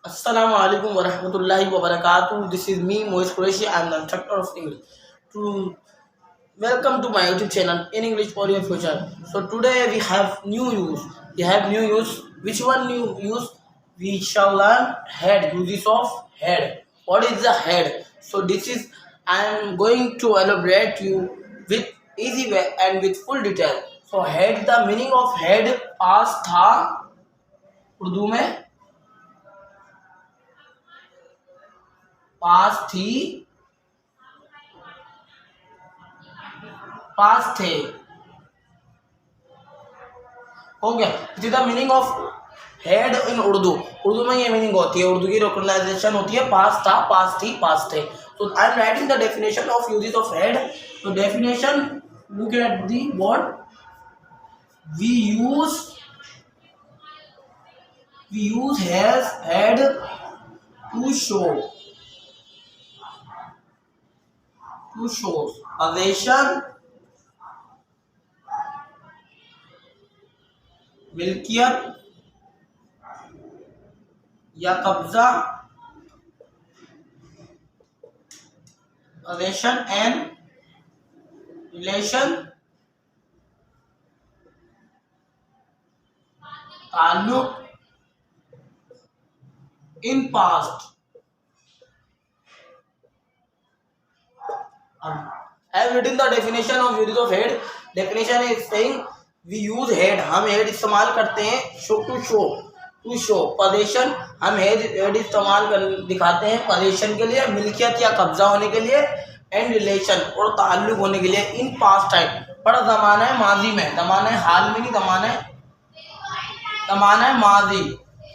Assalamu alaikum wa rahmatullahi wa barakatuh. This is me, Moiz Qureshi. I am the instructor of English. To welcome to my YouTube channel in English for your future. So today we have new use. We have new use. Which one new use? We shall learn head, uses of head. What is the head? So this is I am going to elaborate you with easy way and with full detail. So head, the meaning of head पास था उर्दू में पास थी पास थे हो गया। It is the meaning of head in Urdu में ये meaning होती है, उर्दू की रिकॉग्नाइजेशन होती है पास था पास थी पास थे। तो I am writing the definition of uses of had. तो definition look at the word we use has had to show possession, मिल्कियत या कब्जा, possession and relation, ताल्लुक, in past। I have written the definition of uses of head. Definition is saying we use head, हम head इस्तेमाल करते हैं to show possession, हम head इस्तेमाल कर दिखाते हैं possession के लिए, मिल्कियत या कब्जा होने के लिए, and relation और ताल्लुक होने के लिए in past time, पर ज़माने माजी में, ज़माने हाल में नहीं, ज़माने माजी।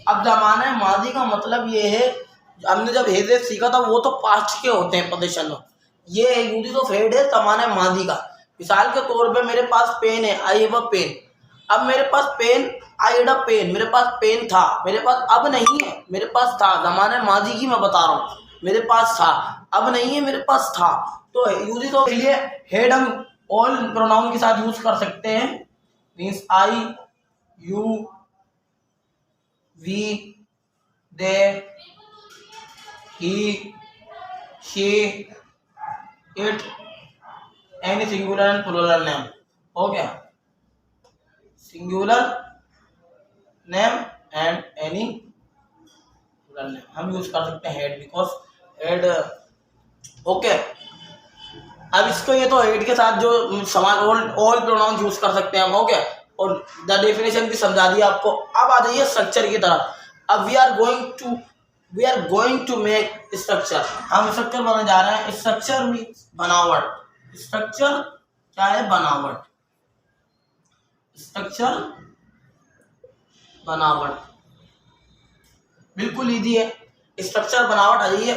अब ज़माने माजी का मतलब ये है, हमने जब हेड सीखा था वो तो पास्ट के होते हैं possession। ये यूजेस ऑफ हेड है ज़माने माजी का। मिसाल के तौर पे मेरे पास पेन है, आई हैव अ पेन। अब मेरे पास pen, I had a pen, मेरे पास पेन था, मेरे पास अब नहीं है, मेरे पास था। ज़माने माजी की मैं बता रहा हूँ, मेरे पास था, अब नहीं है, मेरे पास था। तो यूजेस ऑफ लिए हेड हम ऑल प्रोनाउन के साथ यूज कर सकते हैं। Means I, you, we, they, he, she, it, any singular and plural name. हो गया, singular name and any plural name हम यूज कर सकते हैं हेड, बिकॉज हेड। ओके, अब इसको ये तो हेड के साथ जो समान ऑल प्रोनाउन यूज कर सकते हैं हम। हो गया, और द डेफिनेशन भी समझा दिया आपको। अब आ जाइए स्ट्रक्चर की तरफ। अब we are going to make structure. हम स्ट्रक्चर बनाने जा रहे हैं। स्ट्रक्चर मीन्स बनावट। स्ट्रक्चर क्या है? बनावट। स्ट्रक्चर बनावट बिल्कुल इजी है। स्ट्रक्चर बनावट आ जाइए।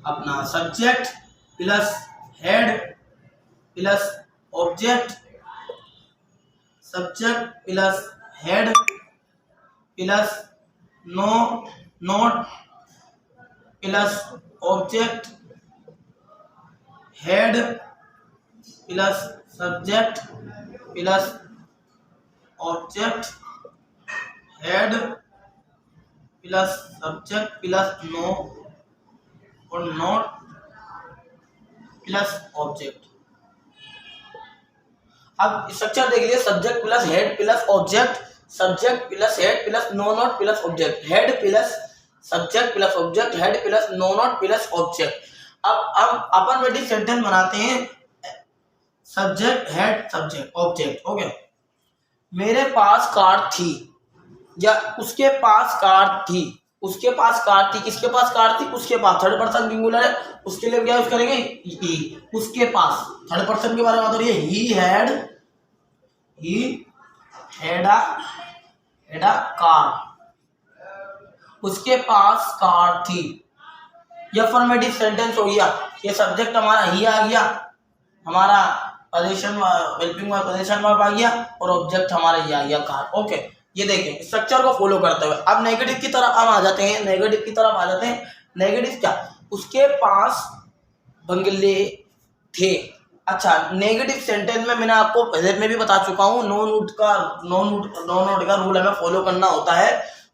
अपना subject plus head plus object, subject plus head plus note plus object, head plus subject plus object, head plus subject plus और नोट प्लस ऑब्जेक्ट। अब स्ट्रक्चर देख लीजिए, subject plus head plus object, subject plus head plus note plus object, head plus subject plus object, head plus note plus object. अब हम अपन बेटी sentence बनाते हैं, subject head subject object. Okay, मेरे पास car थी या उसके पास कार थी। उसके पास कार थी, किसके पास कार थी? उसके पास। थर्ड पर्सन सिंगुलर है, उसके लिए क्या यूज करेंगे? ही। उसके पास थर्ड पर्सन के बारे में बात हो रही है। He had a car. उसके पास कार थी। यह अफर्मेटिव सेंटेंस हो गया। ये सब्जेक्ट हमारा ही आ गया, हमारा position helping verb position verb आ गया, और ऑब्जेक्ट हमारा ये आ गया कार। ओके, ये देखें स्ट्रक्चर को फॉलो करते हुए। अब नेगेटिव की तरफ हम आ जाते हैं। नेगेटिव क्या? उसके पास बंगले थे। अच्छा, नेगेटिव सेंटेंस में मैंने आपको पहले में भी बता चुका हूँ, नो नोट का रूल हमें फॉलो करना होता है।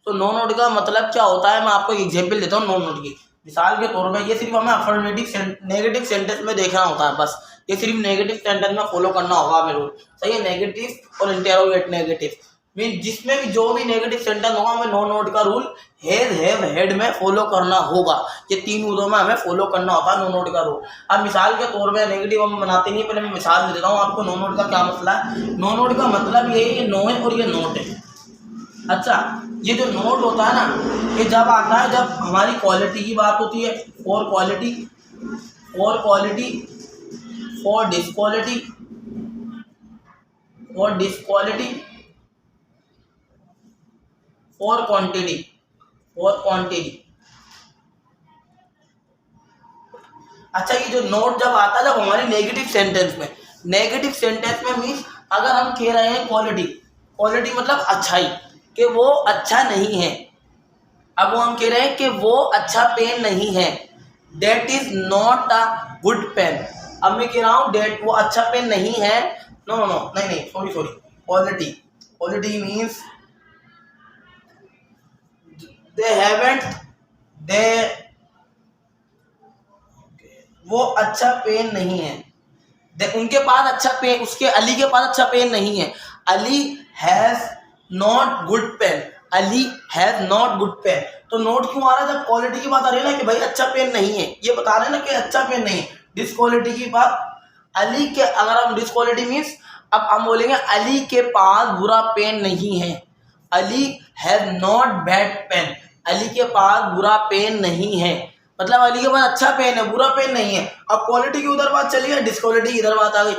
तो नो नोट का मतलब क्या होता है, मैं आपको एग्जाम्पल देता हूँ नो नोट की। मिसाल के तौर पर ये सिर्फ हमें अफर्मेटिव नेगेटिव सेंटेंस में देखना होता है, बस ये सिर्फ नेगेटिव सेंटेंस में फॉलो करना होगा हमें रूल, सही है। नेगेटिव और इंटेरोगेट नेगेटिव मीन जिसमें भी जो भी नेगेटिव सेंटेंस होगा हमें नो नोट का रूल हैज हैव हैड में फॉलो करना होगा। ये 3 रूलों में हमें फॉलो करना होता है नो नोट का रूल। अब मिसाल के तौर पर नेगेटिव हम बनाते नहीं, पहले मैं मिसाल दे देता हूँ आपको नो नोट का क्या मसला है। नो नोट का मतलब ये है, नो है और ये नोट है। अच्छा, ये जो नोट होता है ना, ये जब आता है जब हमारी क्वालिटी की बात होती है, for quality, for quality, for disquality, for disquality, for quantity, for quantity. अच्छा, ये जो नोट जब आता है जब हमारे नेगेटिव सेंटेंस में, नेगेटिव सेंटेंस में मीन्स अगर हम कह रहे हैं क्वालिटी, क्वालिटी मतलब अच्छाई, कि वो अच्छा नहीं है। अब वो हम कह रहे हैं कि वो अच्छा पेन नहीं है, that is not a good pen. अब मैं कह रहा हूँ डेट वो अच्छा पेन नहीं है, नो नो नो नहीं sorry quality, quality means they haven't, they वो अच्छा पेन नहीं है, उनके पास अच्छा पेन, उसके अली के पास अच्छा पेन नहीं है। Ali has not good pen, Ali has not good pen. तो नोट क्यों आ रहा है जब क्वालिटी की बात आ रही है ना कि भाई अच्छा पेन नहीं है, ये बता रहे हैं ना कि अच्छा पेन नहीं है। डिसक्वालिटी की बात, अली के, अगर हम डिसक्वालिटी मीन्स अब हम बोलेंगे अली के पास बुरा पेन नहीं है, Ali has not bad pain, Ali के पास बुरा पेन नहीं है, मतलब अली के पास अच्छा पेन है बुरा पेन नहीं है। अब क्वालिटी की उधर बात चली है, डिसक्वालिटी की इधर बात आ गई।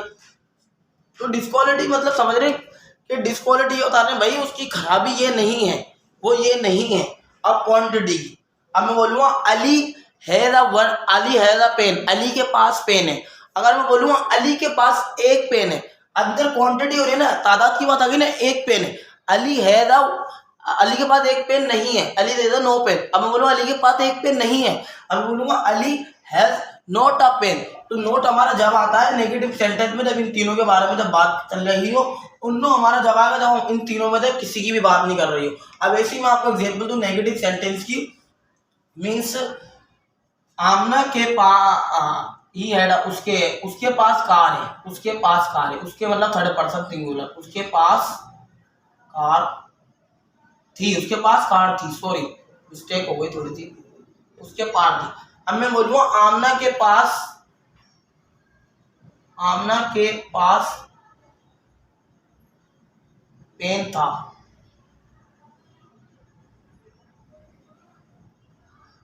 तो डिसक्वालिटी मतलब समझ रहे कि डिसक्वालिटी होता है भाई उसकी खराबी ये नहीं है, वो ये नहीं है। अब क्वांटिटी की, अब मैं बोलूँगा Ali has a one, Ali has a pen, Ali के पास पेन है। अगर मैं बोलूँगा अली के पास एक पेन है, अब इधर क्वांटिटी हो रही है ना, तादाद की बात आ गई ना, एक पेन है। अली हैज अ, अली के पास एक पेन नहीं है, Ali has a no pen. अब मैं बोलूँगा अली के पास एक पेन नहीं है, अब बोलूँगा Ali has not a pen. तो नोट हमारा जब आता है नेगेटिव सेंटेंस में, जब इन तीनों के बारे में जब बात चल रही हो, उन हमारा जब आएगा जब हम इन तीनों में से किसी की भी बात नहीं कर रही हो। अब ऐसे ही मैं आपको एग्जांपल दूं नेगेटिव सेंटेंस की, मीन्स आमना के पास ही है, उसके पास कार है, उसके पास कार है, उसके मतलब थर्ड पर्सन सिंगुलर, उसके पास कार थी, उसके पास कार थी, सॉरी मिस्टेक हो गई थोड़ी सी, उसके पास थी। अब मैं बोलूँगा आमना के पास, आमना के पास पेन था।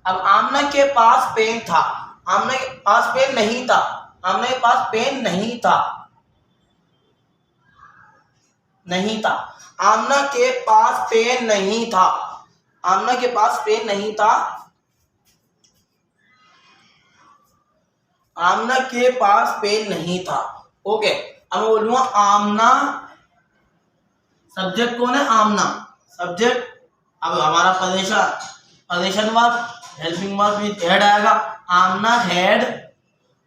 अब आमना के पास पेन था, आमना के पास पेन नहीं था, आमना के पास पेन नहीं था, नहीं था, आमना के पास पेन नहीं था, आमना के पास पेन नहीं था, आमना के पास पेन नहीं था। ओके, अब मैं बोलूँगा आमना, सब्जेक्ट कौन है, आमना सब्जेक्ट। अब हमारा position verb, helping verb with head आएगा। आमना हैड,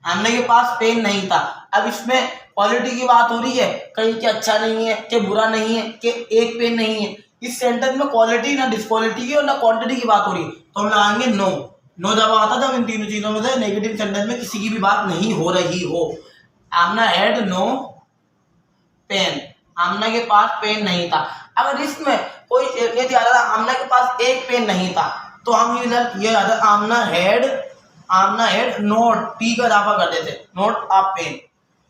आमने के पास पेन नहीं था। अब इसमें क्वालिटी की बात हो रही है, कहीं कि अच्छा नहीं है, कि बुरा नहीं है, कि एक पेन नहीं है। इस सेंटेंस में क्वालिटी ना डिसक्वालिटी की और ना क्वांटिटी की बात हो रही है, तो हम लगाएंगे नो। नो जब आता जब इन तीनों चीजों में से नेगेटिव सेंटेंस में किसी की भी बात नहीं हो रही हो। आमना हैड नो पेन, आमना के पास पेन नहीं था। अगर इसमें कोई ये दिया था आमना के पास एक पेन नहीं था, तो हम ये आमना हैड नोट, पी का इजाफा कर देते, नोट अ पेन।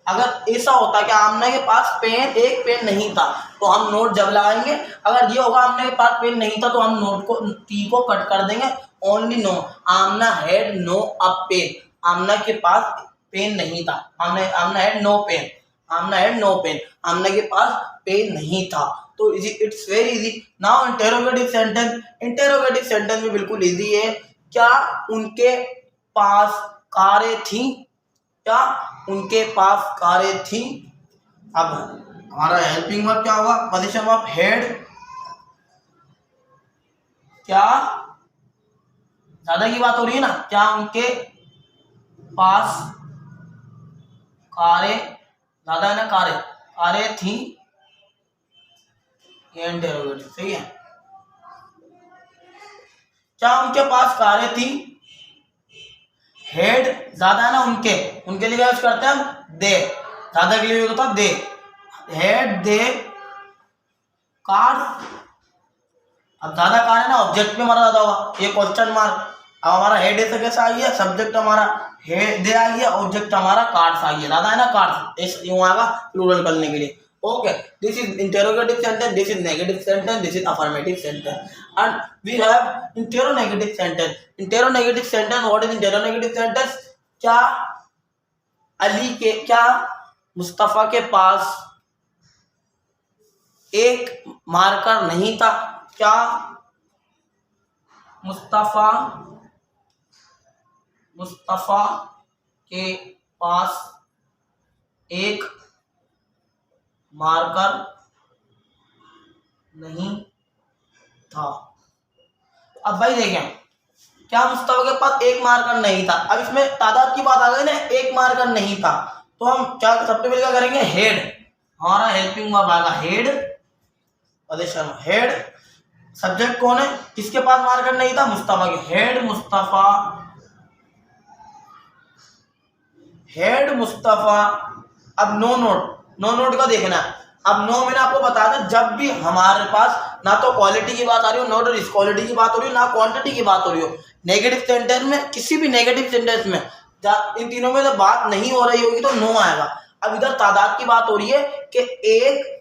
अगर ऐसा होता कि आमना के पास पेन, एक पेन नहीं था, तो हम नोट जब लगाएंगे। अगर ये होगा आमना के पास पेन नहीं था, तो हम नोट को, पी को कट कर देंगे, only no. Aamna had no a pen, Aamna के पास पेन नहीं था, Aamna had no pen, Aamna had no pen, Aamna के पास पेन नहीं था। तो it's very easy. Now interrogative sentence, interrogative sentence में बिल्कुल इजी है। क्या उनके पास कारें थी, क्या उनके पास कारें थी। अब हमारा हेल्पिंग वर्ब क्या होगा, पोजीशन वर्ब हैड, क्या ज्यादा की बात हो रही है ना, क्या उनके पास कारें, ज्यादा है ना, कारें थी, ये इंटेरोगेटिव, सही है। क्या उनके पास कारें थी? हेड ज्यादा है ना उनके लिए क्या यूज करते हैं हम? दे। ज्यादा के लिए यूज होता है दे। Head they cars. अब ज्यादा कार है ना, ऑब्जेक्ट में हमारा ज्यादा होगा, ये क्वेश्चन मार्क। अब हमारा हेड से कैसे आई है? सब्जेक्ट हमारा हेड दे आई है, ऑब्जेक्ट हमारा कार्स आई है। ज्यादा है ना कार्स, इस यूं आएगा प्लूरल करने के लिए। Okay, this is interrogative sentence, this is negative sentence, this is affirmative sentence and we have interronegative sentence. Interronegative sentence, what is interronegative sentence? क्या मुस्तफा के पास एक मार्कर नहीं था? क्या मुस्तफा के पास एक मार्कर नहीं था? अब भाई देखें, क्या मुस्तफा के पास एक मार्कर नहीं था? अब इसमें तादाद की बात आ गई ना, एक मार्कर नहीं था, तो हम क्या सबसे पहले क्या करेंगे? हेड, हमारा हेल्पिंग वर्ब आएगा हेड। हेड सब्जेक्ट कौन है? किसके पास मार्कर नहीं था? मुस्तफा के। हेड मुस्तफा। अब नो नोट का देखना है। अब नो मैंने आपको बताया था, जब भी हमारे पास ना तो क्वालिटी की बात आ रही हो, ना तो डिसक्वालिटी की बात हो रही हो, ना क्वांटिटी की बात हो रही हो, नेगेटिव सेंटेंस में, किसी भी नेगेटिव सेंटेंस में इन तीनों में जब बात नहीं हो रही होगी तो नो आएगा। अब इधर तादाद की बात हो रही है कि एक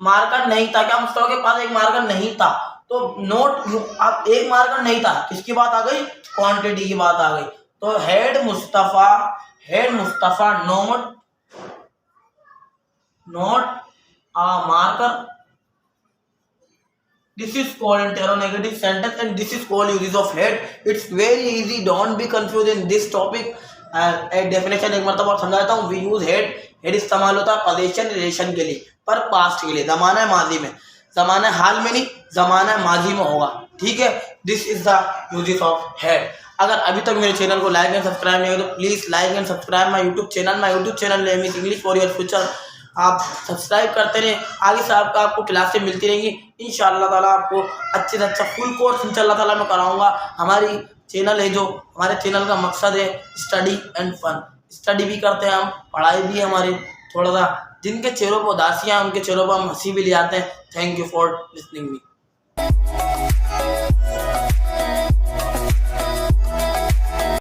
मार्कर नहीं था। क्या मुस्तफा के पास एक मार्कर नहीं था? तो नोट, अब एक मार्कर नहीं था, किसकी बात आ गई? क्वांटिटी की बात आ गई। तो head Mustafa note a marker. This is called interrogative sentence and this is called uses of head. It's very easy, don't be confused in this topic. एक डेफिनेशन एक मरतबा और समझा देता हूँ। वी यूज हेड इस्तेमाल होता है पोजीशन रिलेशन के लिए, पर पास्ट के लिए, जमाना माजी में, जमाना हाल में नहीं, जमाना माजी में होगा। ठीक है, this is the uses of head. अगर अभी तक मेरे चैनल को लाइक एंड सब्सक्राइब नहीं हो तो please like and subscribe my YouTube channel name is English for your future. आप सब्सक्राइब करते रहे, आगे से आपको क्लासें मिलती रहेंगी इंशाअल्लाह ताला। आपको अच्छे से अच्छा फुल कोर्स इंशाअल्लाह ताला मैं कराऊंगा। हमारी चैनल है, जो हमारे चैनल का मकसद है स्टडी एंड फन। स्टडी भी करते हैं हम, पढ़ाई भी है हमारी। थोड़ा सा जिनके चेहरों पर उदासियाँ, उनके चेहरों पर हम हंसी भी ले आते हैं। Thank you for listening me.